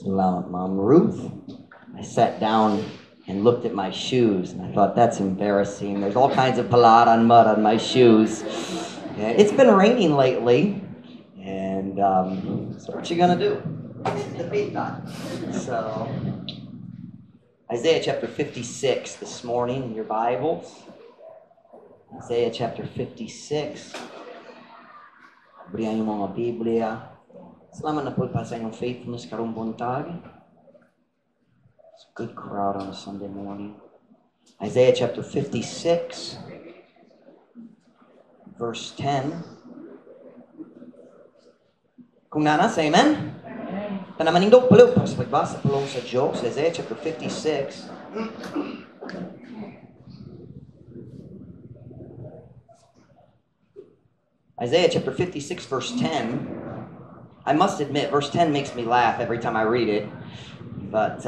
Salamat, Mom Ruth. I sat down and looked at my shoes, and I thought, that's embarrassing. There's all kinds of palada and mud on my shoes. It's been raining lately, and so what you gonna do? Debate that. So, Isaiah chapter 56 this morning in your Bibles. Isaiah chapter 56. Abrihan yung mga Biblia. Salamat na po pa sa inyong faithfulness karong buntag. It's a good crowd on a Sunday morning. Isaiah chapter 56, verse 10. Kung nana, say amen. Tanaman nindog palo para sa pagbasa pulong sa Diyos. Isaiah chapter 56. Isaiah chapter 56, verse 10. I must admit, verse 10 makes me laugh every time I read it. But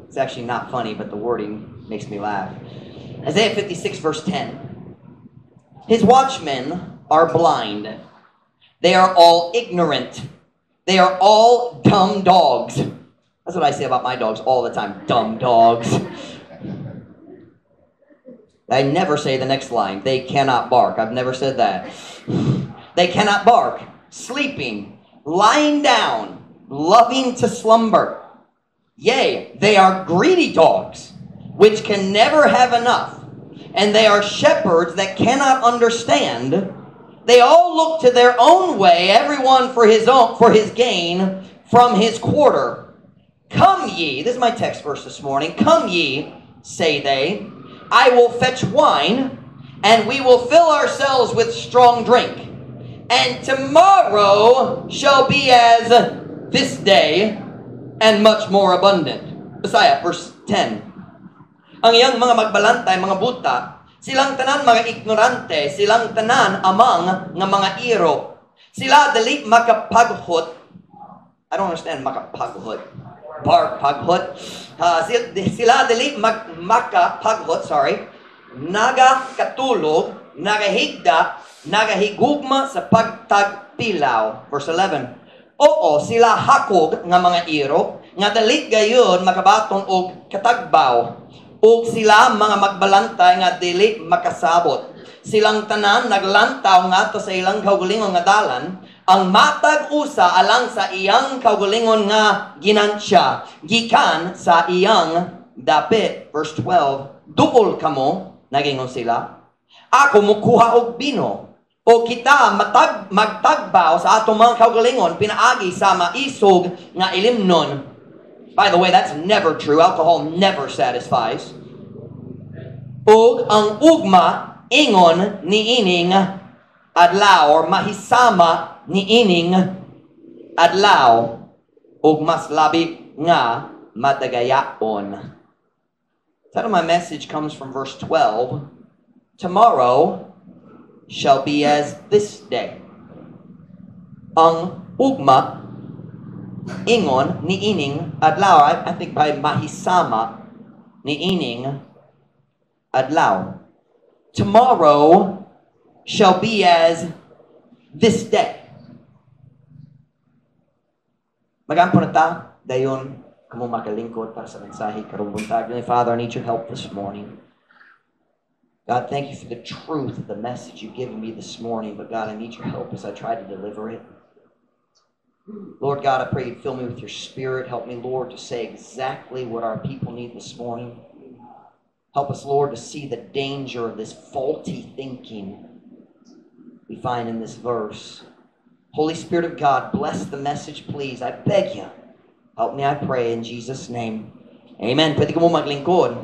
it's actually not funny, but the wording makes me laugh. Isaiah 56, verse 10. His watchmen are blind. They are all ignorant. They are all dumb dogs. That's what I say about my dogs all the time. Dumb dogs. I never say the next line. They cannot bark. I've never said that. They cannot bark. Sleeping. Lying down. Loving to slumber. Yea, they are greedy dogs, which can never have enough. And they are shepherds that cannot understand. They all look to their own way, everyone for his gain from his quarter. Come ye, this is my text verse this morning. Come ye, say they, I will fetch wine, and we will fill ourselves with strong drink. And tomorrow shall be as this day, and much more abundant. Messiah, verse 10. Ang iyang mga magbalantay, mga buta, silang tanan mga ignorante, silang tanan amang nga mga iro. Sila dali makapaghot. I don't understand makapaghot. Paghot. Sila dali makapaghot, naga katulog, nagahigda, nagahigugma sa pagtagpilaw. Verse 11. Oo, sila hakog nga mga iro, nga dali gayon makabaton og katagbaw. O sila mga magbalantay nga dili makasabot. Silang tanan naglantaw nga to sa ilang kaugalingon nga dalan, ang matag usa alang sa iyang kaugalingon nga ginansya, gikan sa iyang dapit. Verse 12, duol kamo, nagingon sila, ako mukuha og bino, o kita magtagbaw sa atong mga kaugalingon, pinaagi sa maisog nga ilimnon. By the way, that's never true. Alcohol never satisfies. Ug ang ugma ingon ni ining adlaw, or mahisama ni ining adlaw, ug mas labi nga madagayaon. So my message comes from verse 12. Tomorrow shall be as this day. Ang ugma ingon ni ining adlaw, I think by mahisama ni ining adlaw. Tomorrow shall be as this day. Magampo na ta, dayon kamo makalingkod para sa mensahe karong buntag. Father, I need your help this morning. God, thank you for the truth of the message you've given me this morning, but God, I need your help as I try to deliver it. Lord God, I pray you'd fill me with your Spirit. Help me, Lord, to say exactly what our people need this morning. Help us, Lord, to see the danger of this faulty thinking we find in this verse. Holy Spirit of God, bless the message, please. I beg you. Help me, I pray, in Jesus' name. Amen. Pwede ka mo maglingkod.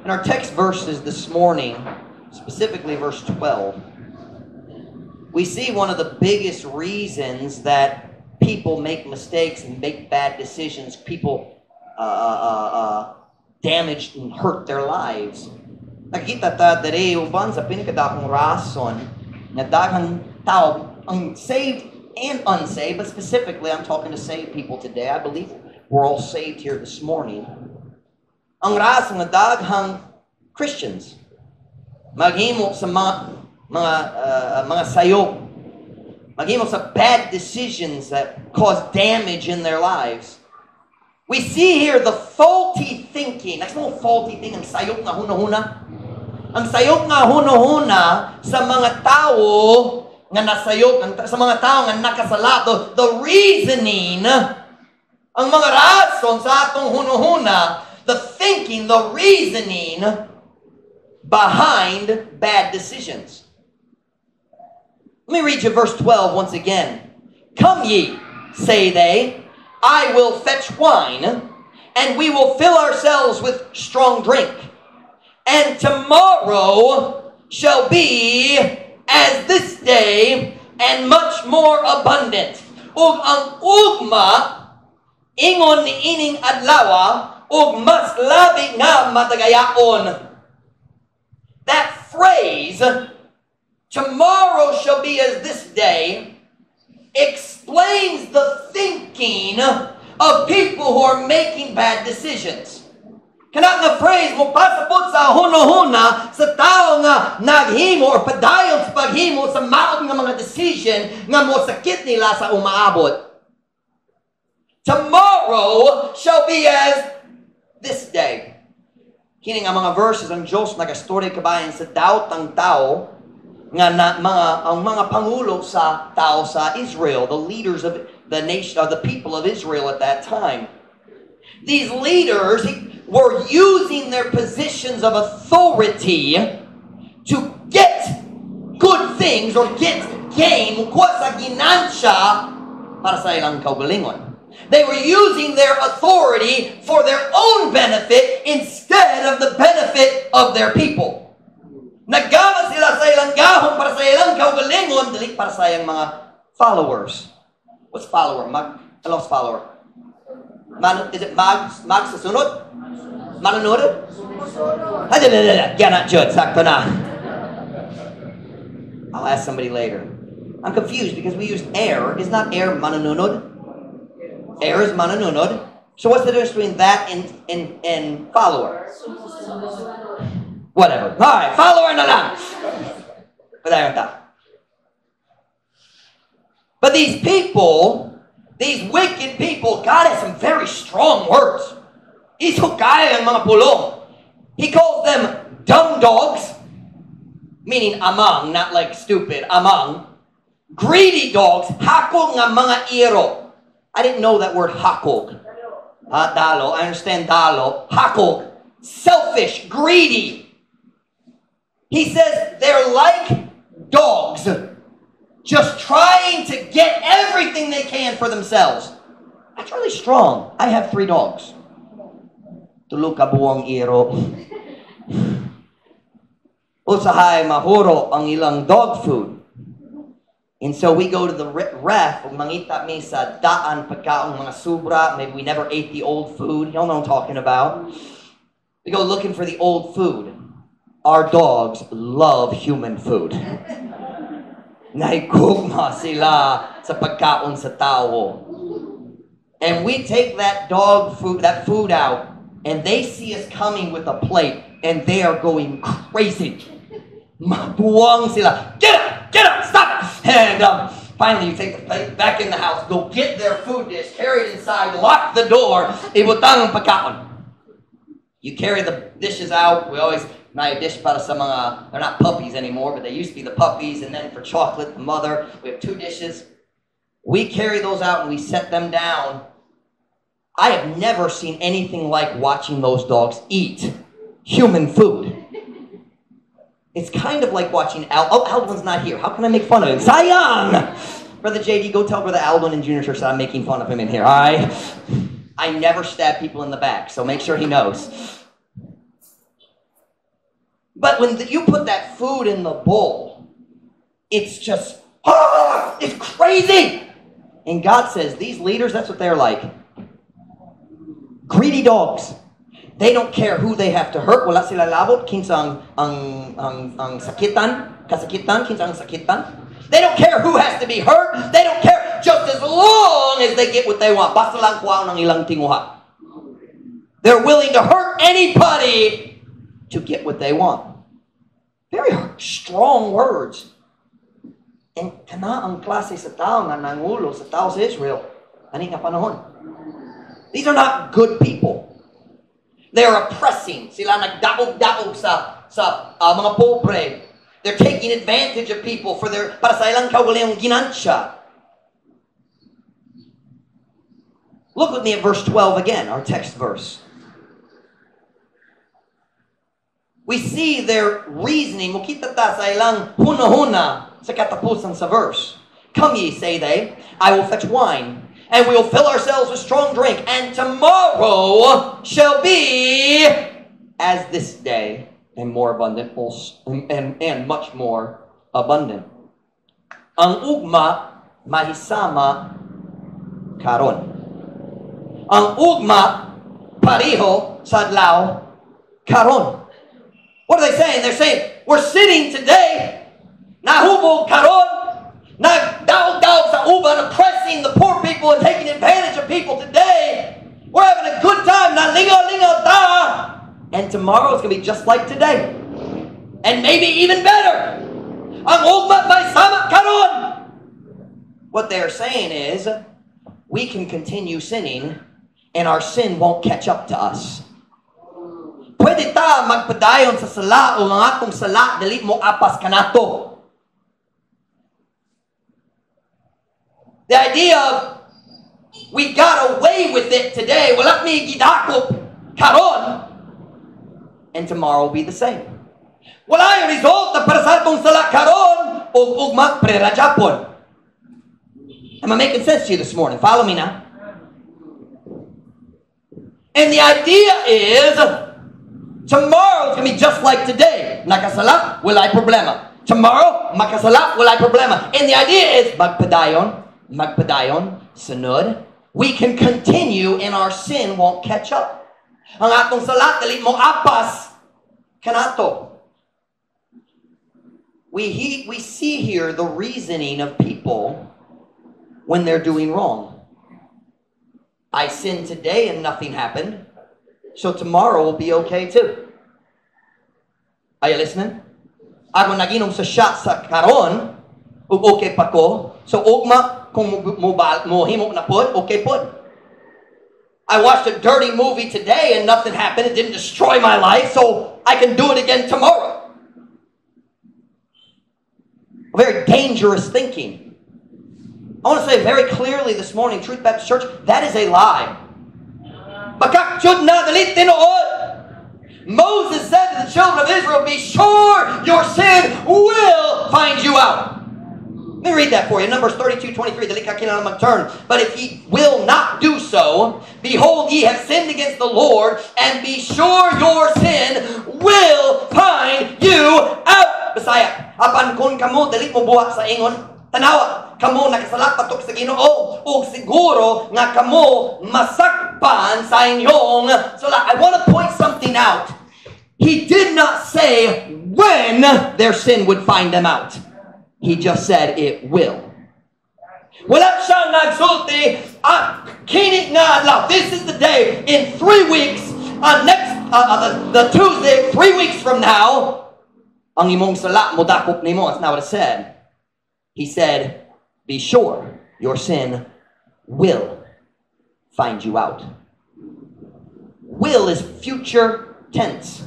In our text verses this morning, specifically verse 12, we see one of the biggest reasons that people make mistakes and make bad decisions. People damage and hurt their lives. Nakita ta dere uban sa pinakadakong rason nga daghang tao ang saved and unsaved, but specifically I'm talking to saved people today. I believe we're all saved here this morning. Ang rason nga daghang Christians maghimo sa mga sayop, Maghimo sa bad decisions that cause damage in their lives. We see here the faulty thinking. Next mo, faulty thinking. Ang sayop nga hunahuna. Ang sayop nga hunahuna sa mga tao nga nasayop, sa mga tao nga nakasala. The reasoning, ang mga rason sa atong hunahuna, the thinking, the reasoning behind bad decisions. Let me read you verse 12 once again. Come ye, say they, I will fetch wine, and we will fill ourselves with strong drink. And tomorrow shall be as this day, and much more abundant. Ug ang ugma, ingon ni ining adlawa, ug mas labi nga matagayaon. That phrase, tomorrow shall be as this day, explains the thinking of people who are making bad decisions. Kana nga phrase mo pasapot sa hunahuna sa tao nga naghimo or padayon sa paghimo sa maot nga mga decision nga mo sakit nila sa umaabot. Tomorrow shall be as this day. Kini nga mga verses ang Diyos nagastorya kabayan sa daot ang tao nga ang mga pangulo sa tao sa Israel, the leaders of the nation, of the people of Israel at that time. These leaders were using their positions of authority to get good things or get gain sa ginansya para sa ilang kaugalingon. They were using their authority for their own benefit instead of the benefit of their people. Naggamit sila sa ilang gahom para sa ilang kaugalingon, dili para sa ilang mga followers. What's follower? I lost follower. Is it mag sa sunod? Manunod? Yan na, Jud. Sakto na. I'll ask somebody later. I'm confused because we used air. Is not air manunod? Air is manunod. So what's the difference between that and follower? Whatever. All right, follower na lang. But these people, these wicked people, God has some very strong words. Iso kaya ang mga pulong. He calls them dumb dogs, meaning among, not like stupid, among. Greedy dogs, hakog nga mga iro. I didn't know that word hakog. Dalo, I understand dalo. Hakog, selfish, greedy. He says they're like dogs, just trying to get everything they can for themselves. That's really strong. I have 3 dogs. Tulo ka buwang iro. Usahay mahuro ang ilang dog food. And so we go to the ref, mangita mi sa daan pagkaong mga sobra, maybe we never ate the old food. Y'all know what I'm talking about. We go looking for the old food. Our dogs love human food. Naigugma sila sa pagkaon sa tao. And we take that dog food, that food out, and they see us coming with a plate, and they are going crazy. Mabuwang sila. Get up, stop it. And finally you take the plate back in the house, go get their food dish, carry it inside, lock the door, ibutang ang pagkaon. You carry the dishes out. We always may dish para sa mga, they're not puppies anymore, but they used to be the puppies, and then for chocolate, the mother, we have 2 dishes. We carry those out and we set them down. I have never seen anything like watching those dogs eat human food. It's kind of like watching Aldwin's not here. How can I make fun of him? Sayang! Brother JD, go tell Brother Aldwin in Junior Church that I'm making fun of him in here, all right? I never stab people in the back, so make sure he knows. But when you put that food in the bowl, it's just, it's crazy! And God says, these leaders, that's what they're like. Greedy dogs. They don't care who they have to hurt. Wala sila labot. Kinsa ang sakitan. Kasakitan. Kinsa ang sakitan. They don't care who has to be hurt. They don't care just as long as they get what they want. Basta lang kuwaon ang ilang tinguha. They're willing to hurt anybody to get what they want. Very strong words. And kana ang klase sa tao nga nangulo sa tao sa Israel. Ani nga panahon. These are not good people. They are oppressing. Sila nagdaog-daog sa mga pobre. They're taking advantage of people para sa ilang kaugalingong ginansya. Look with me at verse 12 again, our text verse. We see their reasoning. Mukita ta sa ilang huna-huna sa katapusan sa verse. Come ye, say they, I will fetch wine, and we will fill ourselves with strong drink, and tomorrow shall be as this day, and more abundant, and much more abundant. Ang ugma mahisama karon. Ang ugma pareho sa adlaw karon. What are they saying? They're saying, we're sitting today, nahubog karon, nagdaog-daog sa uban, oppressing the poor people and taking advantage of people today. We're having a good time, na lingaw-lingaw ta. And tomorrow it's going to be just like today. And maybe even better. Ang ugma may sama karon. What they're saying is, we can continue sinning and our sin won't catch up to us. Pwede ta magpadayon sa sala o ang atong sala dili mo apas kanato. The idea of we got away with it today, wala mi gidakop karon, and tomorrow will be the same. Wala yung result na para sa atong sala karon o ugma prera Japon. Am I making sense to you this morning? Follow me now. And the idea is, tomorrow is going to be just like today. Nakasala, walay problema. Tomorrow, makasala, walay problema. And the idea is, magpadayon, sunod. We can continue and our sin won't catch up. Ang atong salat, dali mo apas, kanato. We see here the reasoning of people when they're doing wrong. I sinned today and nothing happened, so tomorrow will be okay too. Are you listening? Ako naginom sa shot sa karon, okay pa ko. So ugma kung mohimo na pod, okay pod. I watched a dirty movie today and nothing happened. It didn't destroy my life, so I can do it again tomorrow. Very dangerous thinking. I want to say very clearly this morning, Truth Baptist Church, that is a lie. Moses said to the children of Israel, be sure your sin will find you out. Let me read that for you. Numbers 32:23. Turn. But if ye will not do so, behold, ye have sinned against the Lord, and be sure your sin will find you out. Bisaya, apan kun kamo dali mo buhat sa ingon, tanawa, kamo nakasalat patok sa Ginoo, o siguro nga kamo masakpan sa inyong sala. I want to point something out. He did not say when their sin would find them out. He just said it will. Wala siyang nagsulti, kinit nga adlaw. This is the day, in 3 weeks, the Tuesday, 3 weeks from now, ang imong sala mo dakop nimo. That's not what it said. He said, be sure your sin will find you out. Will is future tense.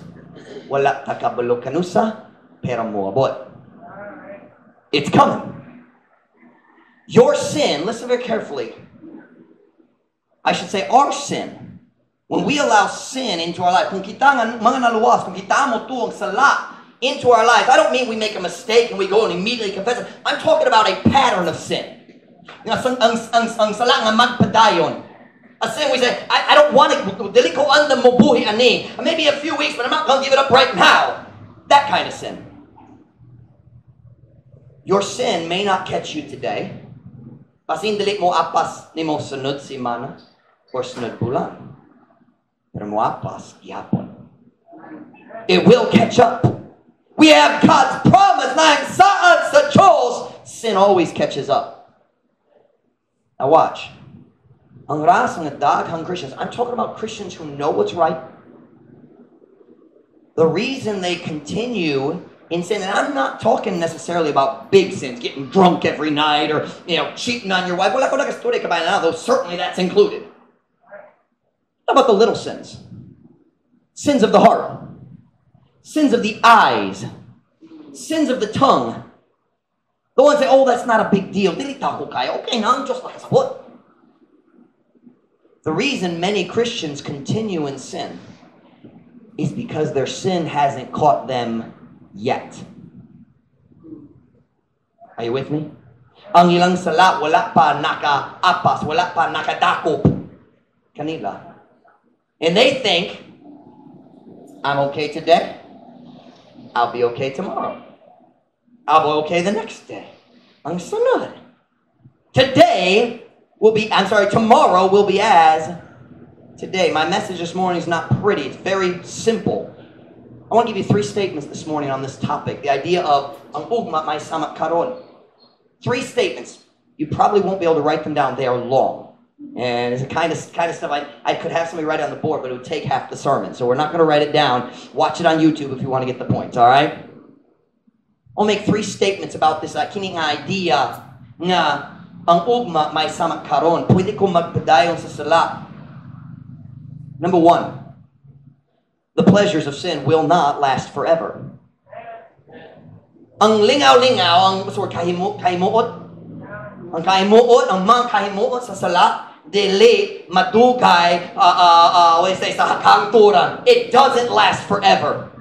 Wala takabalo kanusa, pero moabot. It's coming. Your sin, listen very carefully. I should say our sin. When we allow sin into our life, kung kita nga mga naluwas, kung kita mo tuwang sala into our lives, I don't mean we make a mistake and we go and immediately confess it. I'm talking about a pattern of sin. Ang sala nga magpadayon. A sin we say, I don't want it, dili ko anda mabuhi ani. Maybe a few weeks, but I'm not going to give it up right now. That kind of sin. Your sin may not catch you today. Pasin dili mo apas ni mo sunod simana or sunod bulan. Pero mo apas gihapon. It will catch up. We have God's promise na saan sa Diyos, sin always catches up. Now watch. Ang ras ng daghang Christians, I'm talking about Christians who know what's right. The reason they continue in sin. And I'm not talking necessarily about big sins, getting drunk every night or, cheating on your wife. Though certainly that's included. How about the little sins? Sins of the heart. Sins of the eyes. Sins of the tongue. The ones say, oh, that's not a big deal. Okay, no, I'm just like what? The reason many Christians continue in sin is because their sin hasn't caught them yet. Are you with me? Ang ilang sala wala pa nakaapas, wala pa nakadakop kanila. And they think, I'm okay today. I'll be okay tomorrow. I'll be okay the next day. Ang sunod. Tomorrow will be as today. My message this morning is not pretty. It's very simple. I want to give you 3 statements this morning on this topic. The idea of ang ugma may sama karon. 3 statements. You probably won't be able to write them down. They are long. And it's the kind of stuff I could have somebody write on the board, but it would take half the sermon. So we're not going to write it down. Watch it on YouTube if you want to get the points, all right? I'll make 3 statements about this kining idea nga ang ugma may sama karon. Pwede ko magpadayon sa sala. Number 1, the pleasures of sin will not last forever. Ang lingaw-lingaw, ang kahimuot, ang kahimuot, ang mga kahimuot sa sala, dili madugay sa hakangturan. It doesn't last forever.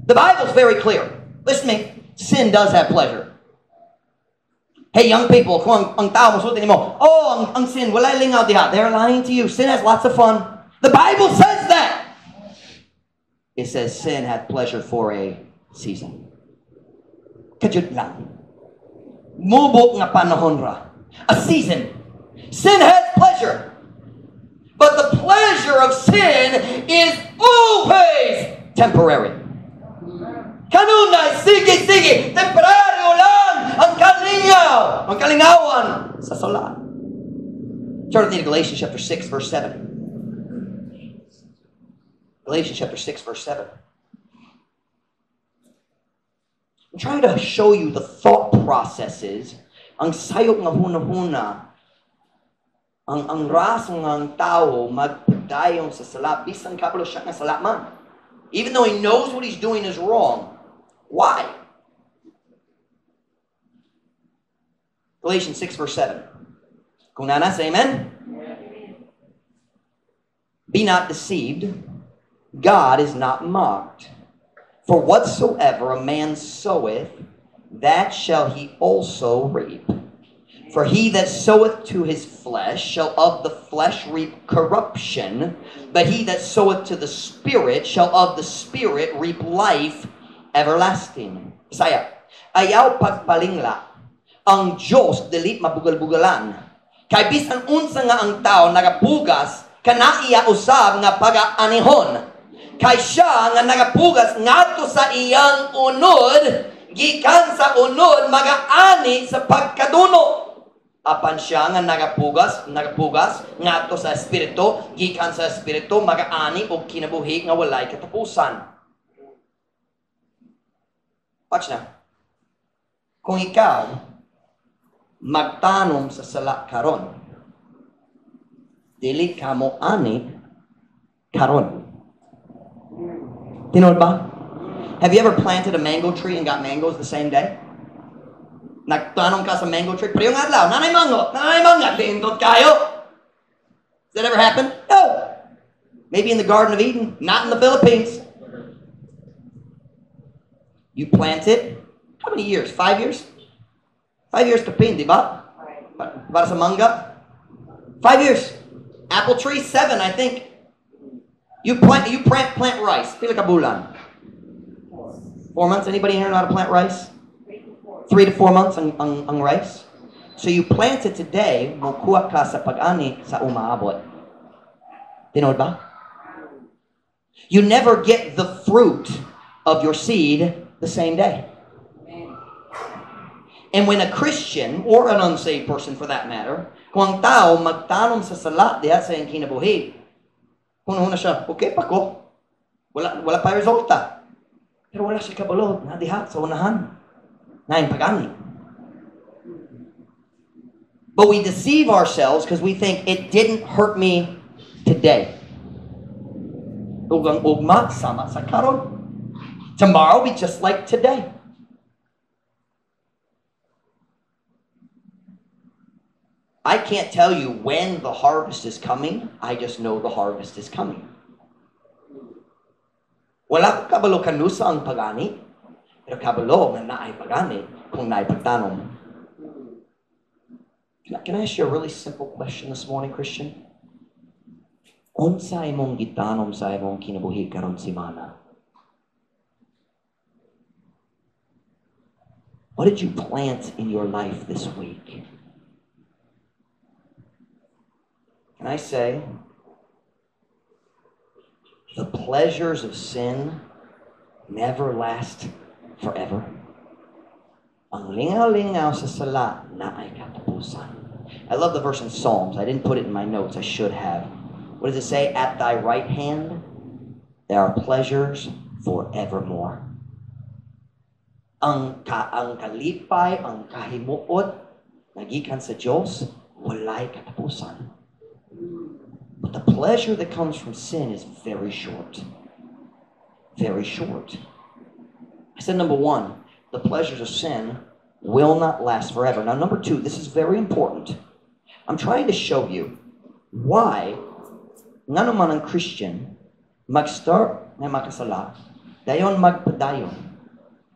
The Bible's very clear. Listen to me. Sin does have pleasure. Hey, young people, kung ang tao mo sultin mo, ang sin, wala lingaw diha. They're lying to you. Sin has lots of fun. The Bible says that. It says sin had pleasure for a season. Kajut lang. Mubok nga panahon ra. A season. Sin has pleasure. But the pleasure of sin is always temporary. Kanunay, sige, temporaryo lang ang kalingaw, ang kalingawan sa sala. Turn to Galatians chapter 6, verse 7. Galatians chapter 6, verse 7. I'm trying to show you the thought processes, ang sayop nga huna-huna, ang ras ng tao magpadayon sa sala, bisan kapalo siya nga sala man. Even though he knows what he's doing is wrong. Why? Galatians 6, verse 7. Kung nana, say amen? Be not deceived. God is not mocked. For whatsoever a man soweth, that shall he also reap. For he that soweth to his flesh shall of the flesh reap corruption, but he that soweth to the Spirit shall of the Spirit reap life everlasting. Saya, ayaw pagpalingla, ang Diyos dili mabugal-bugalan. Kay bisan unsa nga ang tao nagabugas, kanaiya usab nga pagaanihon. Kay siya nga nagabugas ngadto sa iyang unod, gikan sa unod magaani sa pagkaduno. Apan siya nga nagabugas ngadto sa espiritu, gikan sa espiritu magaani og kinabuhi nga walay katapusan. Watch na. Kung ikaw magtanom sa sala karon, dili ka mo ani karon. Tinod ba? Have you ever planted a mango tree and got mangoes the same day? Nagtanom ka sa mango tree, pero yung adlaw, nanay mango, lindot kayo. Does that ever happen? No. Maybe in the Garden of Eden, not in the Philippines. You plant it, how many years? 5 years? 5 years kapin, di ba? Para sa mangga? 5 years. Apple tree, 7, I think. You plant rice. Pila ka bulan? 4 months. Anybody here know how to plant rice? 3 to 4 months ang rice. So you plant it today, makuha ka sa pag-ani sa umaabot. Tinod ba? You never get the fruit of your seed the same day. And when a Christian, or an unsaved person for that matter, kung ang tao magtanom sa sala diha sa iyang kinabuhi, kung na siya, okay pa ko, wala pa resulta. Pero wala siya kabalo na diha sa unahan. Nain pagani. But we deceive ourselves because we think it didn't hurt me today. Ugang ugma sama sa karon. Tomorrow will be just like today. I can't tell you when the harvest is coming. I just know the harvest is coming. Wala ko kabalo kanusa ang pagani, pero kabalo nga naay pagani kung naay pagtanom. Can I ask you a really simple question this morning, Christian? Unsa imong gitanom sa imong kinabuhi karon semana? What did you plant in your life this week? Can I say, the pleasures of sin never last forever. Ang lingaw-lingaw sa sala na ay katapusan. I love the verse in Psalms. I didn't put it in my notes. I should have. What does it say? At thy right hand, there are pleasures forevermore. Ang kalipay, ang kahimuot, nagikan sa Diyos, walay katapusan. But the pleasure that comes from sin is very short. Very short. I said number one, the pleasures of sin will not last forever. Now number two, this is very important. I'm trying to show you why nga naman ang Christian mag-start na makasala, dayon magpadayon.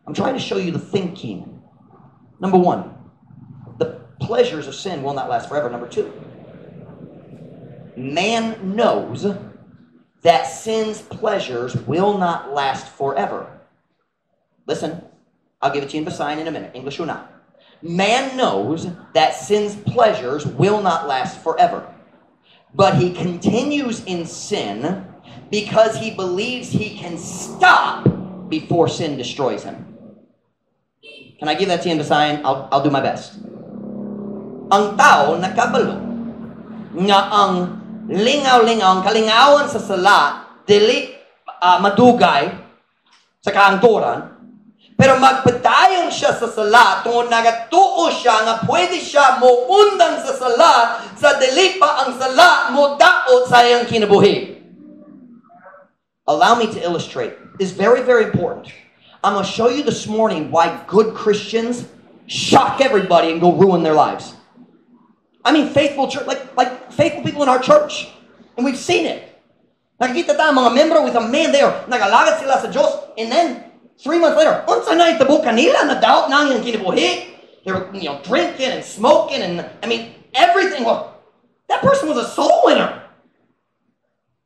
I'm trying to show you the thinking. Number one, the pleasures of sin will not last forever. Number two, man knows that sin's pleasures will not last forever. Listen, I'll give it to you in Basahin in a minute. English or not. Man knows that sin's pleasures will not last forever. But he continues in sin because he believes he can stop before sin destroys him. Can I give that to you in Basahin? I'll do my best. Ang tao nakabalo nga ang lingaw-lingaw, ang kalingawan sa sala, dili madugay sa kaangturan, pero magpadayon siya sa sala tungod nagatuo siya nga pwede siya muundan sa sala sa dili pa ang sala mo daot sa iyang kinabuhi. Allow me to illustrate. It's very, very important. I'm going to show you this morning why good Christians shock everybody and go ruin their lives. I mean, faithful church, like faithful people in our church. And we've seen it. Nakikita tayo mga member with a man there, nagalagat sila sa Diyos, and then 3 months later, unsa na itabo kanila na daot na ang kinabuhi. They're drinking and smoking and I mean everything. Well, that person was a soul winner.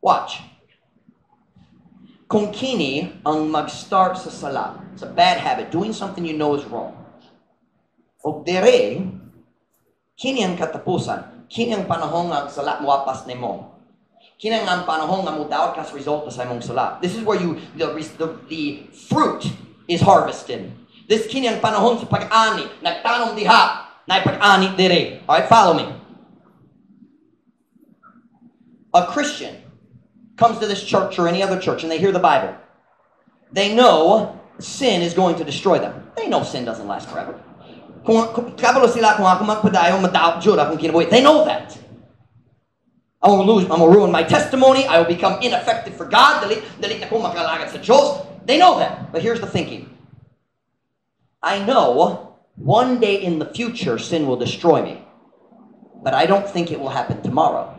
Watch. Kung kini ang mag-start sa sala, it's a bad habit, doing something you know is wrong. O dere, kini ang katapusan, kini ang panahon ang sala mo apas nimo. Kini ang panahon nga mo daot ka sa resulta sa imong sala. This is where the fruit is harvested. This kini ang panahon sa pag-ani, nagtanom diha, na pag-ani dere. All right, follow me. A Christian comes to this church or any other church and they hear the Bible. They know sin is going to destroy them. They know sin doesn't last forever. Kabalo sila kung ako magpadayon, madaot jud akong kinabuhi. They know that. I'm going to ruin my testimony. I will become ineffective for God. Dali ako makalagat sa Diyos. They know that. But here's the thinking. I know one day in the future sin will destroy me. But I don't think it will happen tomorrow.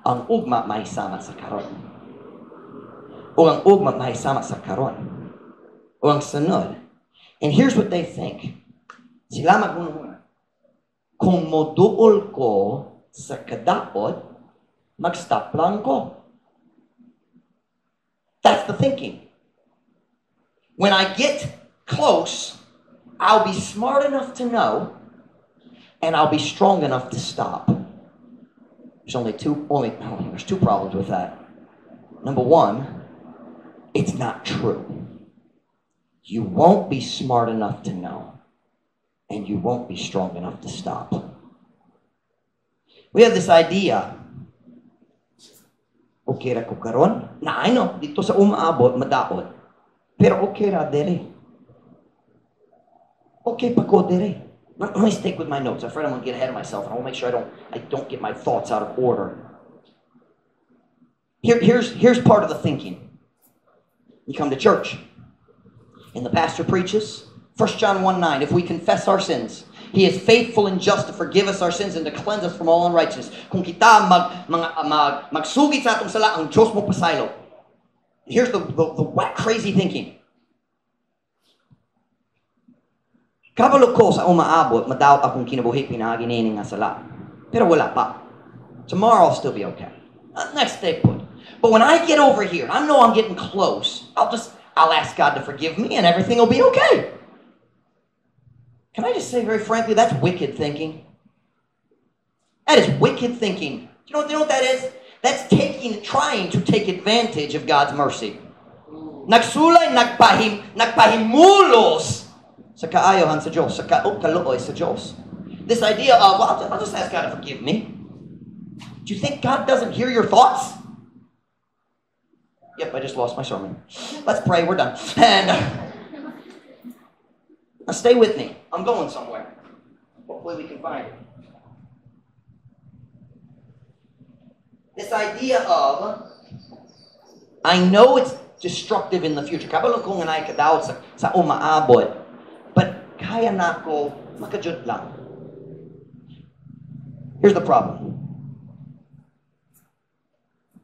Ang ugma mahisama sa karon. O ang ugma mahisama sa karon. O ang sunod. And here's what they think. Sila magunahuna. Kung moduol ko sa kadaot, mag-stop lang ko. That's the thinking. When I get close, I'll be smart enough to know, and I'll be strong enough to stop. There's two problems with that. Number one, it's not true. You won't be smart enough to know, and you won't be strong enough to stop. We have this idea, okay ra ko karon, na dito sa umaabot, madaot. Pero okay ra dere. Okay pa ko dere. Let me stick with my notes. I'm afraid I'm going to get ahead of myself, and I want to make sure I don't get my thoughts out of order. Here's part of the thinking. You come to church, and the pastor preaches, 1 John 1:9, if we confess our sins, He is faithful and just to forgive us our sins and to cleanse us from all unrighteousness. Kung kita magsugit sa atong sala, ang Diyos mo pasaylo. Here's the whack crazy thinking. Kabalo ko sa umaabot, madawat akong kinabuhi pinaginining nga sala. Pero wala pa. Tomorrow I'll still be okay. Next day put. But when I get over here, I know I'm getting close. I'll ask God to forgive me and everything will be okay. Can I just say very frankly, that's wicked thinking. That is wicked thinking. You know what that is? That's trying to take advantage of God's mercy. Nagsulay, nagpahimulos sa kaayohan sa Diyos, sa kalooy sa Diyos. This idea of, well, I'll just ask God to forgive me. Do you think God doesn't hear your thoughts? Yep, I just lost my sermon. Let's pray, we're done. And now stay with me. I'm going somewhere. Hopefully we can find it. This idea of, I know it's destructive in the future. Kabalo ko nga naikadaot sa umaabot. But kaya na ko makajud lang. Here's the problem.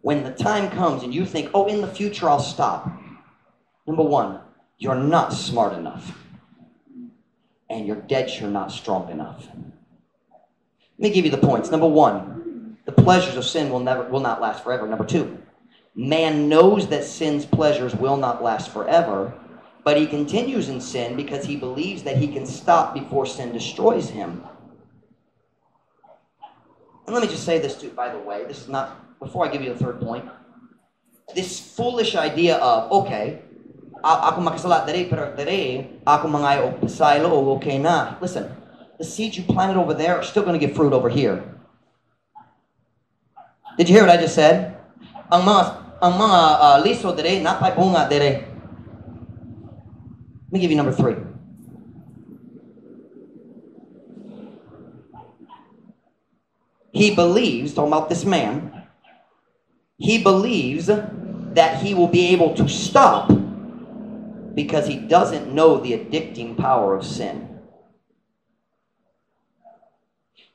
When the time comes and you think, oh, in the future I'll stop. Number one, you're not smart enough. And you're dead sure not strong enough. Let me give you the points. Number one, the pleasures of sin will not last forever. Number two, man knows that sin's pleasures will not last forever, but he continues in sin because he believes that he can stop before sin destroys him. And let me just say this too, by the way. This is not, before I give you the third point, this foolish idea of, okay, ako makasalat dere, pero dere, ako mangayo o pasaylo, okay na. Listen, the seeds you planted over there are still going to get fruit over here. Did you hear what I just said? Ang mga liso dere, napay bunga dere. Let me give you number three. He believes, talking about this man, he believes that he will be able to stop because he doesn't know the addicting power of sin.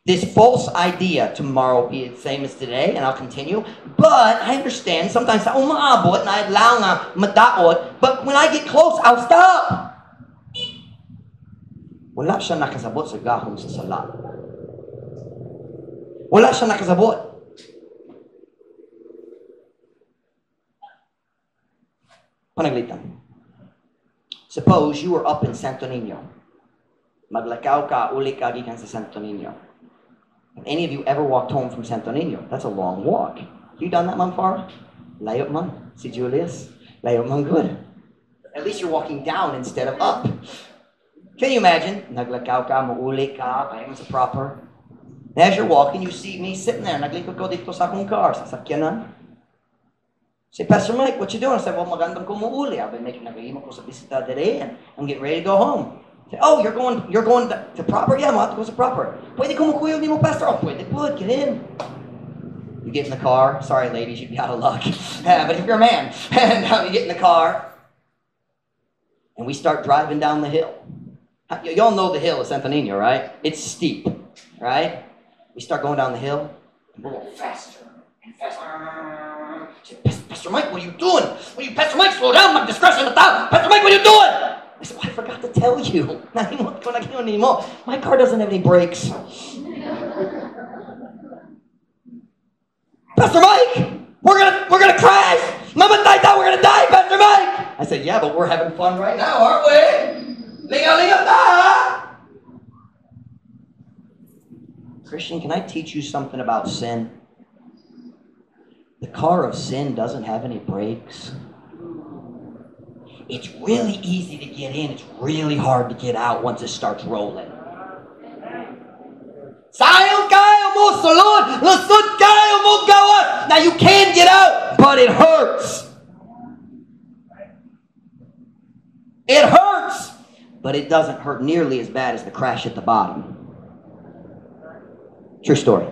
This false idea, tomorrow will be the same as today, and I'll continue. But I understand, sometimes sa umaabot na adlaw nga madaot, but when I get close, I'll stop. Wala siya nakasabot sa gahom sa sala. Wala siya nakasabot. Panaglitan. Suppose you were up in Santo Niño. Maglakaw ka, uli ka gikan sa Santo Niño. Have any of you ever walked home from Santo Niño? That's a long walk. You done that, Ma'am Farah? Layot man. Si Julius? Layot man good. At least you're walking down instead of up. Can you imagine? Naglakaw ka, mauli ka, kaya mo sa proper. As you're walking, you see me sitting there. Naglikod ko dito sa akong car, sa sakyanan. Say, Pastor Mike, what you doing? I said, well, magandang ko muuli. I've been making nagahimo ko sa bisita today, and I'm getting ready to go home. Say, oh, you're going to proper? Yeah, mo go sa proper. Pwede ko mukuyog ni mo, Pastor? Oh, pwede, good, get in. You get in the car. Sorry, ladies, you'd be out of luck. But if you're a man, and you get in the car, and we start driving down the hill. Y'all know the hill of Santo Niño, right? It's steep, right? We start going down the hill, and we're going faster and faster. Pastor Mike, what are you doing? Pastor Mike, slow down, mag-discretion na tao. Pastor Mike, what are you doing? I said, well, I forgot to tell you. My car doesn't have any brakes. Pastor Mike, we're gonna crash. Mamatay tayo, we're gonna die, Pastor Mike. I said, yeah, but we're having fun right now, aren't we? Lingaw-lingaw na, ha? Christian, can I teach you something about sin? The car of sin doesn't have any brakes. It's really easy to get in. It's really hard to get out once it starts rolling. Sayang kayo mo sulod! Lusod kayo mo gawa! Now you can get out, but it hurts. It hurts, but it doesn't hurt nearly as bad as the crash at the bottom. True story.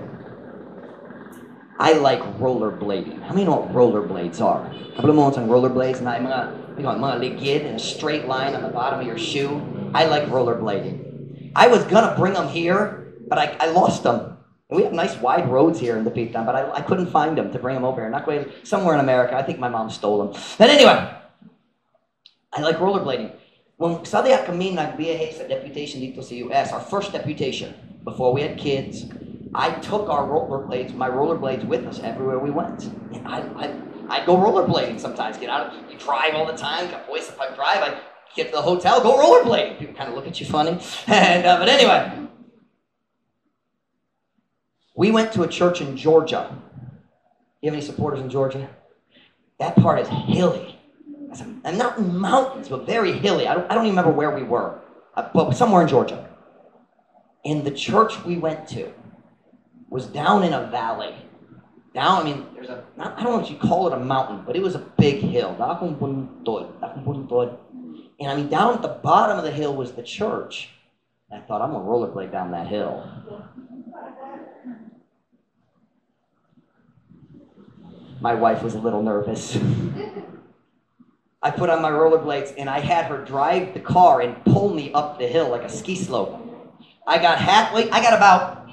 I like rollerblading. How many know what rollerblades are? Couple of moments on rollerblades, and mga ligid in a straight line on the bottom of your shoe. I like rollerblading. I was gonna bring them here, but I lost them. And we have nice wide roads here in the Pitan, but I couldn't find them to bring them over here. Not quite somewhere in America. I think my mom stole them. But anyway, I like rollerblading. When sadya kami nagbiyahe sa deputation dito sa US, our first deputation, before we had kids, I took my rollerblades with us everywhere we went. And I'd go rollerblading sometimes. You drive all the time. If I drive, I get to the hotel, go rollerblading. People kind of look at you funny. And but anyway, we went to a church in Georgia. You have any supporters in Georgia? That part is hilly. And not in mountains, but very hilly. I don't even remember where we were, but somewhere in Georgia. And the church we went to was down in a valley. I don't know if you call it a mountain, but it was a big hill. And down at the bottom of the hill was the church. And I thought, I'm going to rollerblade down that hill. My wife was a little nervous. I put on my rollerblades and I had her drive the car and pull me up the hill like a ski slope. I got about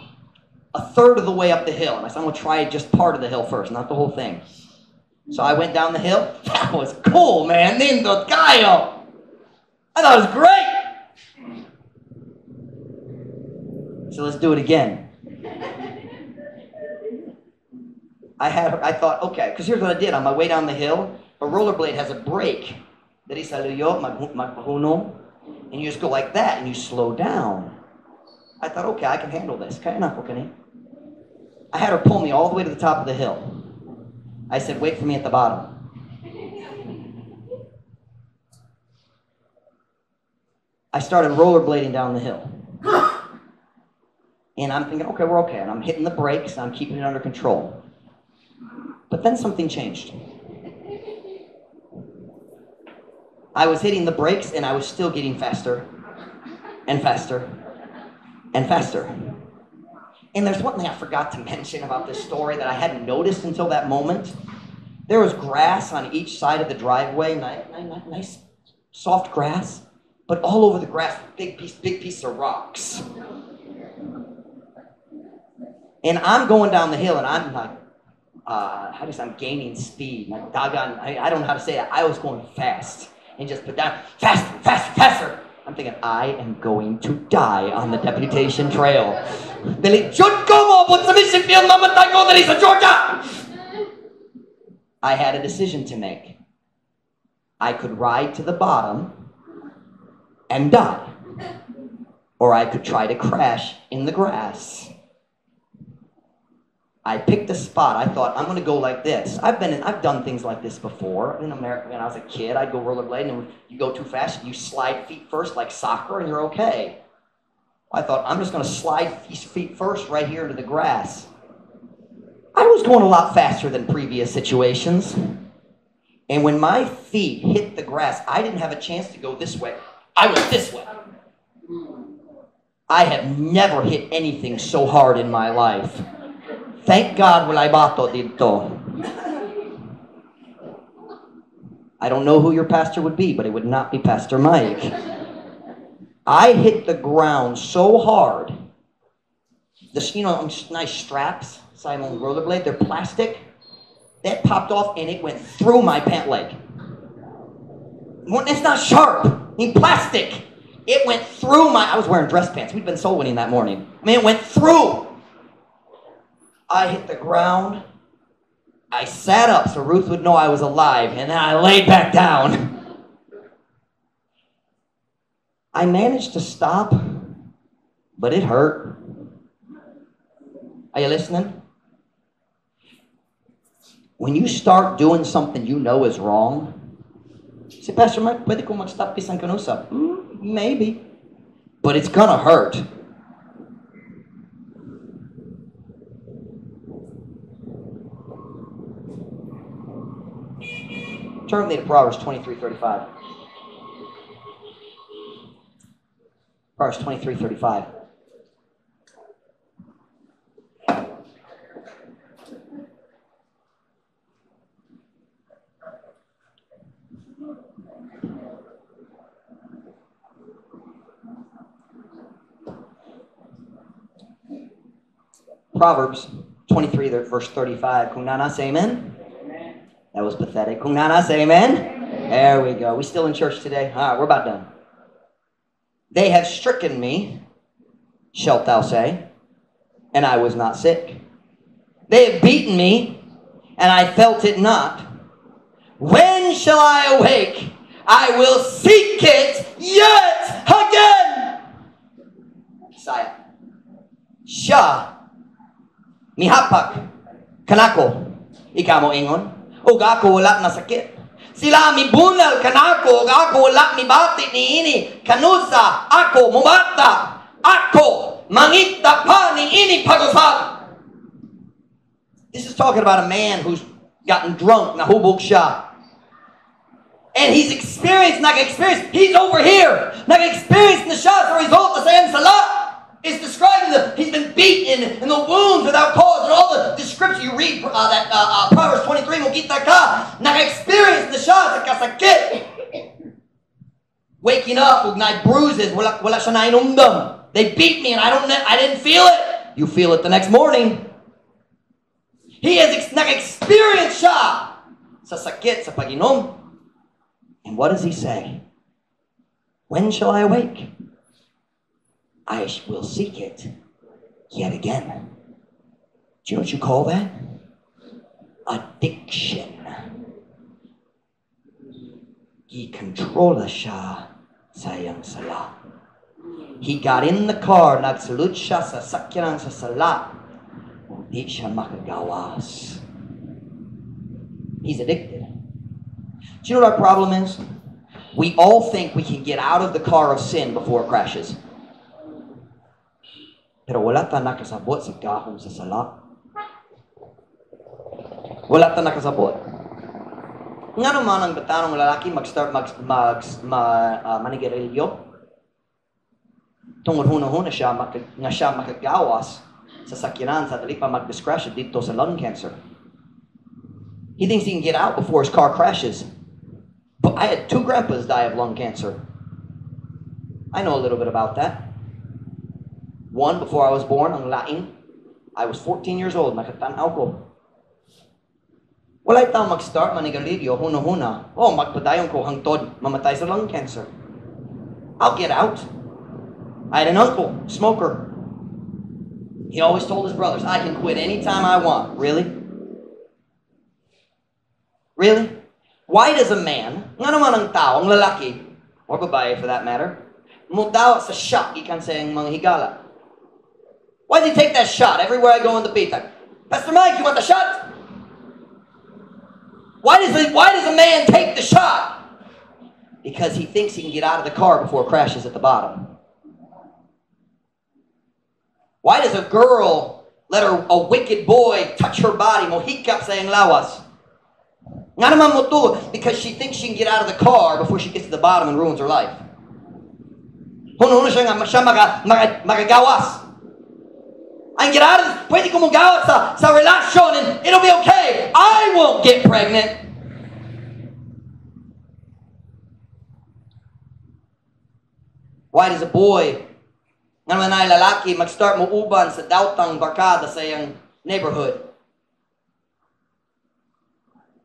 a third of the way up the hill. And I said, I'm going to try just part of the hill first, not the whole thing. So I went down the hill. That was cool, man. Nindo kayo. I thought it was great. So let's do it again. I thought, okay, because here's what I did. On my way down the hill, a rollerblade has a brake. And you just go like that, and you slow down. I thought, okay, I can handle this. I had her pull me all the way to the top of the hill. I said, wait for me at the bottom. I started rollerblading down the hill. And I'm thinking, okay, we're okay. And I'm hitting the brakes, and I'm keeping it under control. But then something changed. I was hitting the brakes, and I was still getting faster and faster and faster. And there's one thing I forgot to mention about this story that I hadn't noticed until that moment. There was grass on each side of the driveway, nice soft grass, but all over the grass, big piece of rocks. And I'm going down the hill, and I'm like, I'm gaining speed. I don't know how to say it. I was going fast. And just put down, faster. I'm thinking, I am going to die on the deputation trail. I had a decision to make. I could ride to the bottom and die. Or I could try to crash in the grass. I picked a spot. I thought, I'm going to go like this. I've done things like this before. In America, when I was a kid, I'd go rollerblading, and you go too fast, you slide feet first like soccer, and you're okay. I thought, I'm just going to slide feet first right here into the grass. I was going a lot faster than previous situations. And when my feet hit the grass, I didn't have a chance to go this way. I was this way. I have never hit anything so hard in my life. Thank God walay bato dito. I don't know who your pastor would be, but it would not be Pastor Mike. I hit the ground so hard. This, nice straps, Simon rollerblade, they're plastic. That popped off and it went through my pant leg. It's not sharp, plastic. It went through I was wearing dress pants. We'd been soul winning that morning. It went through. I hit the ground. I sat up so Ruth would know I was alive, and then I laid back down. I managed to stop, but it hurt. Are you listening? When you start doing something you know is wrong, say, Pastor Mike, pwede ko mag-stop pisang kanusap? Maybe. But it's gonna hurt. Turn with me to Proverbs 23:35. Proverbs 23:35. Proverbs 23, verse 35. Kung nana, say amen? Amen. That was pathetic. Kung nana, say amen? Amen. There we go. We still in church today? All right, we're about done. They have stricken me, shalt thou say, and I was not sick. They have beaten me, and I felt it not. When shall I awake? I will seek it yet again. Saya. Siya mihapak kanako, ikaw mo ingon, ug ako wala na sakit. Sila mibunal kanako, ug ako wala mibati niini, kanusa ako mumata, ako mangita pa niini pag-usap. This is talking about a man who's gotten drunk, nahubog siya. And he's experienced, he's over here, nag-experience na siya sa result na sayang sala. It's describing he's been beaten and the wounds without cause and all the description you read Proverbs 23 mo kita ka nag-experience na siya sa kasakit. Waking up with night bruises, wala siya nainumdam. They beat me and I didn't feel it. You feel it the next morning. He has nag-experience siya sa sakit sa pag-inom. And what does he say? When shall I awake? I will seek it yet again. Do you know what you call that? Addiction. Gikontrola siya sa iyang sala. He got in the car, nagsalut siya sa sakyanan sa sala. Hindi siya makagawas. He's addicted. Do you know what our problem is? We all think we can get out of the car of sin before it crashes. Pero wala ta nakasabot sa gahom sa sala. Wala ta nakasabot. Nga naman ang batanong lalaki mag-start manigarilyo. Tungod huna-huna siya makagawas sa sakyanan sa dali pa mag-discretion dito sa lung cancer. He thinks he can get out before his car crashes. But I had 2 grandpas die of lung cancer. I know a little bit about that. One before I was born, ang laing. I was 14 years old, nakatanaw ko. Wala itaw mag-start manigarilyo, huna-huna. Oh, magpadayon ko hangtod, mamatay sa lung cancer. I'll get out. I had an uncle, smoker. He always told his brothers, I can quit anytime I want. Really? Really? Why does a man, nga naman ang tao, ang lalaki, or babae for that matter, mudaw sa shot, ikan sa mga higala? Why does he take that shot everywhere I go in the pita? Pastor Mike, you want the shot? Why does a man take the shot? Because he thinks he can get out of the car before it crashes at the bottom. Why does a girl let a wicked boy touch her body? Mohikap sa iyang lawas. Nga naman mo to, because she thinks she can get out of the car before she gets to the bottom and ruins her life. Huno siya magagawas. I can get out of this. Pwede ko magawas sa relasyon and it'll be okay. I won't get pregnant. Why does a boy, nga naman ay lalaki, mag-start mo uban sa dautang barkada sa iyang neighborhood?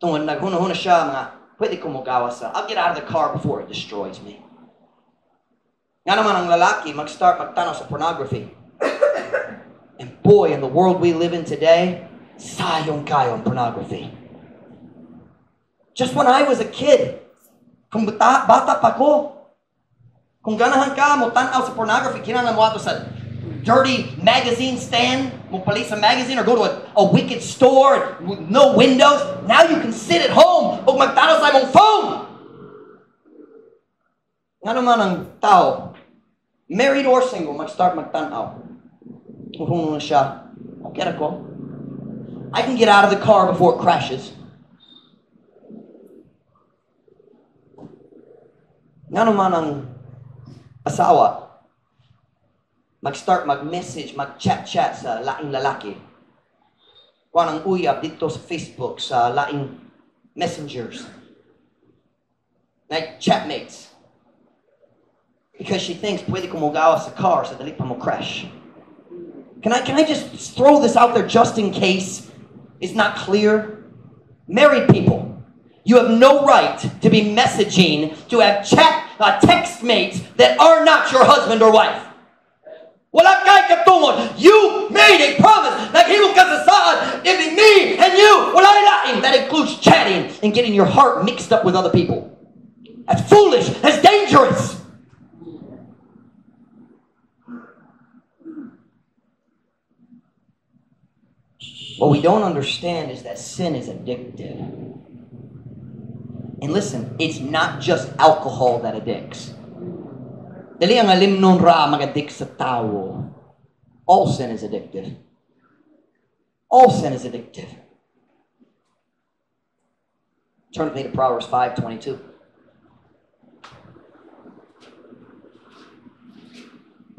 Tungod naghuna-huna siya, mga pwede ko magawas sa, I'll get out of the car before it destroys me. Nga naman ang lalaki, mag-start magtanaw sa pornography. And boy, in the world we live in today, sayong kayo ang pornography. Just when I was a kid, kung bata pa ko, kung ganahan ka mo tanaw sa pornography, kinahanglan mo ato sa dirty magazine stand, mo palit sa magazine, or go to a wicked store with no windows. Now you can sit at home o magtanaw sa imong phone. Nga naman ang tao, married or single, mag-start magtanaw. Kung na siya, okay ako. I can get out of the car before it crashes. Nga naman ang asawa, mag-start, mag-message, mag-chat-chat sa laing lalaki. Kung anong uyab dito sa Facebook, sa laing messengers. Like chatmates. Because she thinks, pwede ko magawa sa car sa dali pa mo crash. Can I just throw this out there just in case it's not clear? Married people, you have no right to be messaging, to have text mates that are not your husband or wife. Wala kay katungod. You made a promise. Naghimo ka sa saan. It be me and you. Wala ilain. That includes chatting and getting your heart mixed up with other people. That's foolish. That's dangerous. What we don't understand is that sin is addictive. And listen, it's not just alcohol that addicts. Dali ang alimnon ra mag-addict sa tao. All sin is addictive. All sin is addictive. Turn with me to Proverbs 5:22.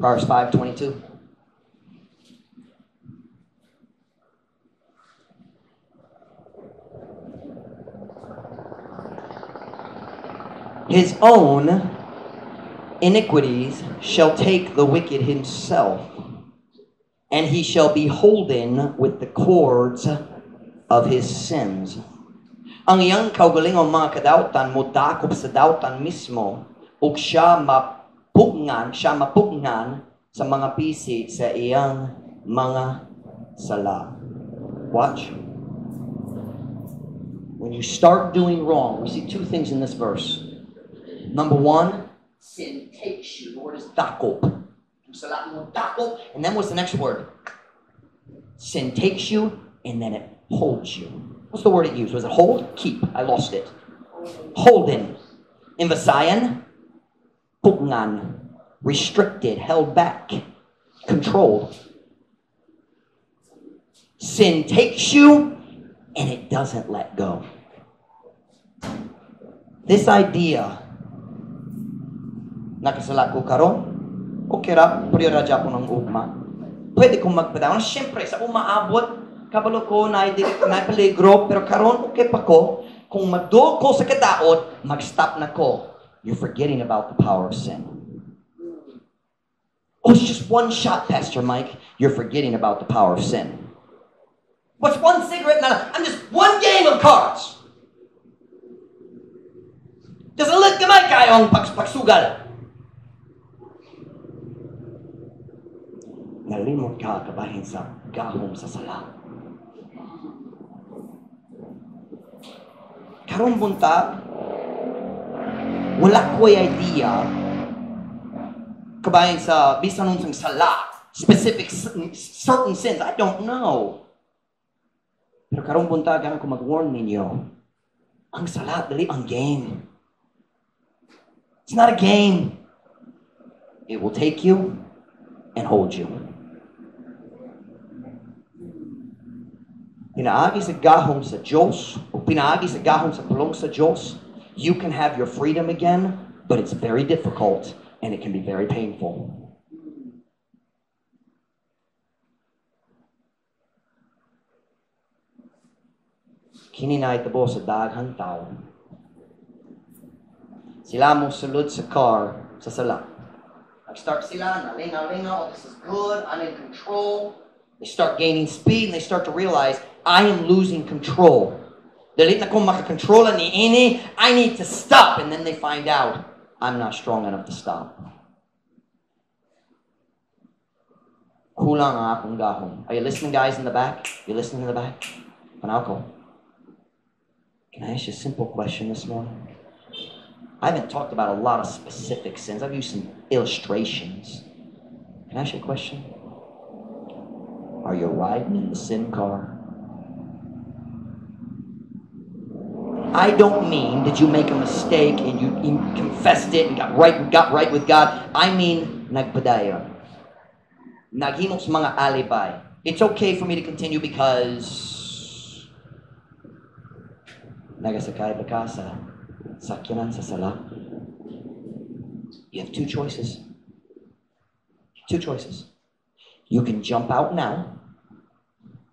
Proverbs 5:22. His own iniquities shall take the wicked himself, and he shall be holden with the cords of his sins. Ang iyang kaugalingong mga kadautan mo dakop sa dautan mismo, ug siya mapugnan sa mga pisi sa iyang mga sala. Watch. When you start doing wrong, we see two things in this verse. Number one, sin takes you. The word is dakop. And then what's the next word? Sin takes you and then it holds you. What's the word it used? Was it hold? Keep. I lost it. Holden. In Visayan, pugnan. Restricted, held back, controlled. Sin takes you and it doesn't let go. This idea, nakasala ko karon, okay ra, priyoradya ko ng ugma. Pwede kong magpadawan. Siyempre, sa umaabot, kabalo ko na peligro, pero karon okay pa ko. Kung magdo ko sa kadaot, mag-stop na ko. You're forgetting about the power of sin. Oh, it's just one shot, Pastor Mike. You're forgetting about the power of sin. What's one cigarette? I'm just one game of cards. Doesn't look gamay kayong pagsugal. Nalimot ka kabahin sa gahom sa sala. Karong buntag, wala ko'y idea kabahin sa bisan nun sang sala, specific, certain sins. I don't know. Pero karong buntag, ko mag-warn ninyo, ang sala, dali ang game. It's not a game. It will take you and hold you. Pinaagi sa gahom sa Diyos, o pinaagi sa gahom sa pulong sa Diyos, you can have your freedom again, but it's very difficult and it can be very painful. Kini na itabo sa daghang tao. Sila mo sulod sa car, sa sala. Nag-start sila, nalingaw-lingaw, oh, this is good, I'm in control. They start gaining speed and they start to realize, I am losing control. Dalit na kong makakontrola ni ini, I need to stop. And then they find out, I'm not strong enough to stop. Kulang ang akong gahom. Are you listening, guys, in the back? You listening in the back? Panako. Can I ask you a simple question this morning? I haven't talked about a lot of specific sins. I've used some illustrations. Can I ask you a question? Are you riding in the sin car? I don't mean did you make a mistake and you confessed it and got right with God. I mean nagpadayon. Naghimos mga alibi. It's okay for me to continue because nagasakay ba ka sa sakyanan sa sala? You have two choices. Two choices. You can jump out now,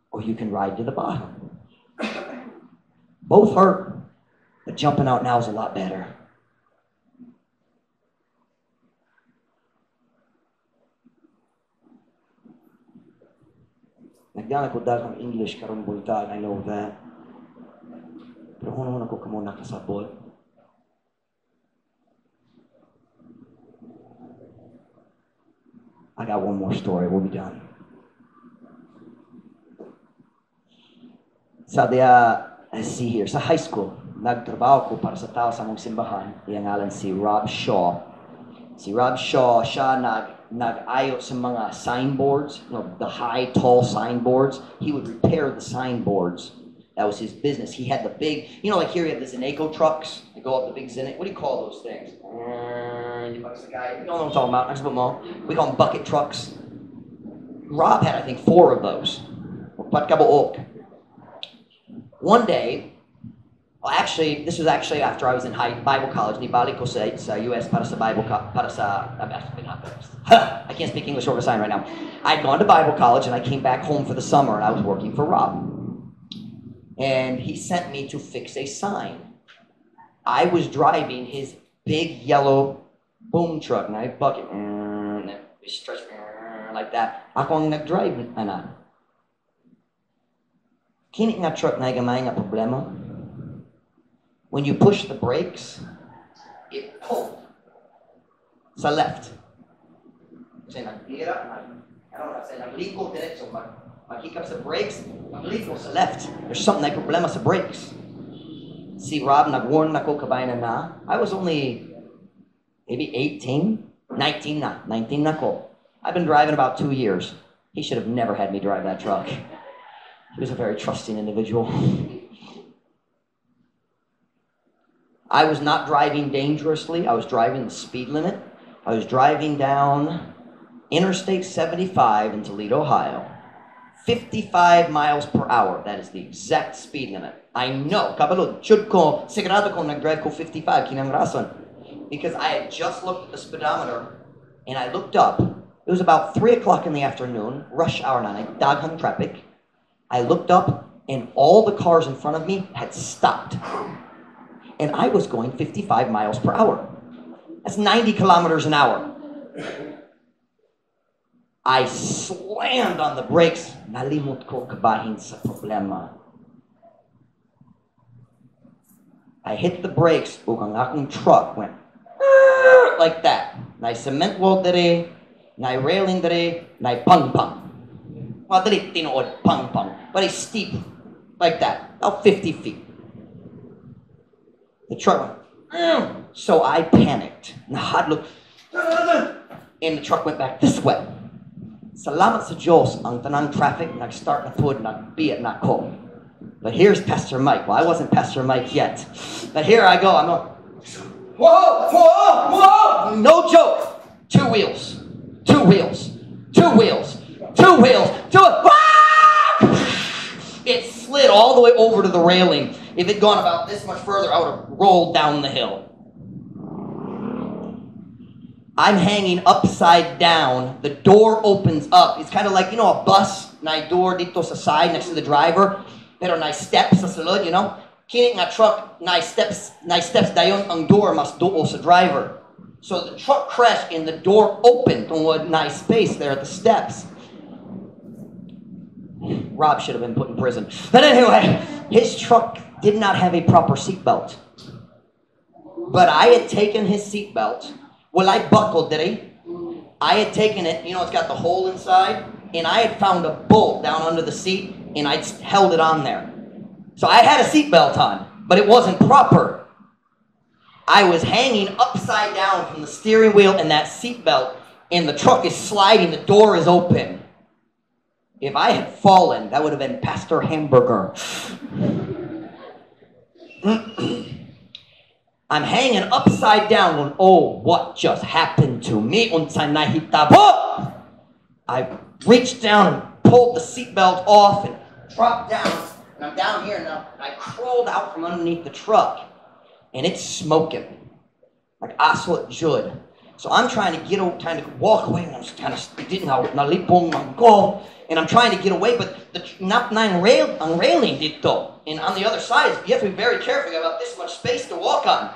or you can ride to the bottom. Both hurt, but jumping out now is a lot better. Nagdaan ako dagang English karong buntag, I know that. Pero hunon ako kamo nakasabot. I got one more story, we'll be done. Let's see here, sa high school, nagtrabaho ko para sa tao sa mong simbahan. Iyang ngalan si Rob Shaw. Si Rob Shaw, siya nag-ayo sa mga signboards, the high, tall signboards. He would repair the signboards. That was his business. He had the big, like here you have the Zineco trucks. They go up the big Zineco. What do you call those things? You know what I'm talking about. We call them bucket trucks. Rob had, I think, 4 of those. One day, this was actually after I was in Bible college. Nibalik ko sa US para sa Bible I can't speak English over sign right now. I'd gone to Bible college and I came back home for the summer and I was working for Rob. And he sent me to fix a sign. I was driving his big yellow boom truck, and I bucket, stretch like that. Ako ang nag-drive, ana. Kini nga truck na gamay nga problema. When you push the brakes, it pulled sa left. Kasi naglira, nagliko diretso, maghikap sa brakes, maghiko sa left. There's something na problema sa brakes. Si Rob, nag-warn na ko kabayan na. I was only maybe 18, 19 na ko. I've been driving about 2 years. He should have never had me drive that truck. He was a very trusting individual. I was not driving dangerously. I was driving the speed limit. I was driving down Interstate 75 in Toledo, Ohio. 55 miles per hour. That is the exact speed limit. I know. Kabalod, should ko, sigurado ko nag-drive ko 55, kinang rason. Because I had just looked at the speedometer, and I looked up. It was about 3 o'clock in the afternoon, rush hour na, daghang traffic. I looked up, and all the cars in front of me had stopped. And I was going 55 miles per hour. That's 90 kilometers an hour. I slammed on the brakes. Nalimot ko kabahin sa problema. I hit the brakes. Ug ang akong truck went like that. Na cement wall dere, na railing dere, na pang-pang. Well, dere tinuod pang-pang. But it's steep like that. About 50 feet. The truck went, so I panicked. Nahadlok. And the truck went back this way. Salamat sa Diyos, ang tanang traffic nag-start na pod, nag-biat na ko. But here's Pastor Mike. Well, I wasn't Pastor Mike yet. But here I go. I'm going, whoa, whoa, whoa! No joke. 2 wheels. 2 wheels. 2 wheels. 2 wheels. 2 It slid all the way over to the railing. If it had gone about this much further, I would have rolled down the hill. I'm hanging upside down. The door opens up. It's kind of like, a bus. Na door dito sa side next to the driver. Pero na steps sa sulod, Kini nga truck, na steps dayon ang door mas duo sa driver. So the truck crashed and the door opened tungod na space there at the steps. Rob should have been put in prison. But anyway, his truck did not have a proper seatbelt. But I had taken his seatbelt. Well, I buckled, did he? I had taken it, it's got the hole inside, and I had found a bolt down under the seat, and I'd held it on there. So I had a seatbelt on, but it wasn't proper. I was hanging upside down from the steering wheel and that seatbelt, and the truck is sliding, the door is open. If I had fallen, that would have been Pastor Hamburger. I'm hanging upside down when, what just happened to me? I reached down and pulled the seatbelt off and dropped down. And I'm down here now. And I crawled out from underneath the truck. And it's smoking. Like aswat jud. So I'm trying to walk away, and I'm kind of nalipong go, and I'm trying to get away, but the unrailing dito. And on the other side, you have to be very careful. You have about this much space to walk on.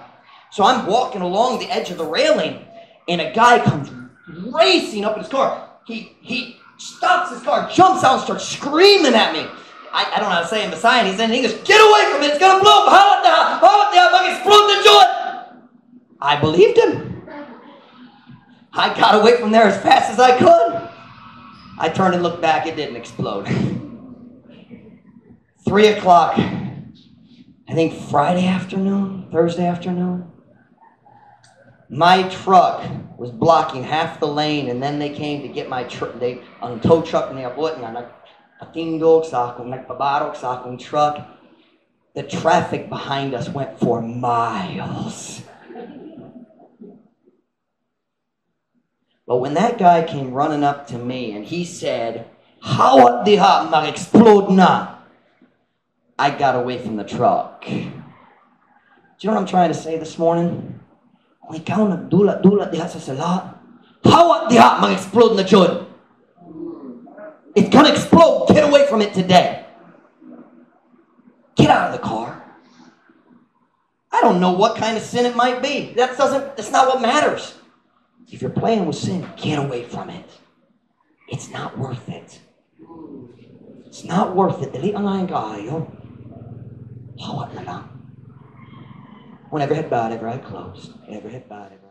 So I'm walking along the edge of the railing, and a guy comes racing up in his car. He stops his car, jumps out, and starts screaming at me. I don't know how to say in Messiah. He goes, "Get away from it! It's gonna blow up! I believed him. I got away from there as fast as I could. I turned and looked back. It didn't explode. 3 o'clock, I think Thursday afternoon. My truck was blocking half the lane, and then they came to get my truck. Ang tow truck niya abot nga nagpatindog sa akong nagpabarok sa akong truck. The traffic behind us went for miles. But when that guy came running up to me and he said, "Hawat diha mag-explode na," I got away from the truck. Do you know what I'm trying to say this morning? Kung ikaw nagdulat-dulat diha sa sala, hawat diha mag-explode na jud. It's gonna explode. Get away from it today. Get out of the car. I don't know what kind of sin it might be. That's not what matters. If you're playing with sin, get away from it. It's not worth it. It's not worth it. Dali ang aking kaayo. Hawat na lang. Whenever head bowed, every eye closed. Every head bowed, every eye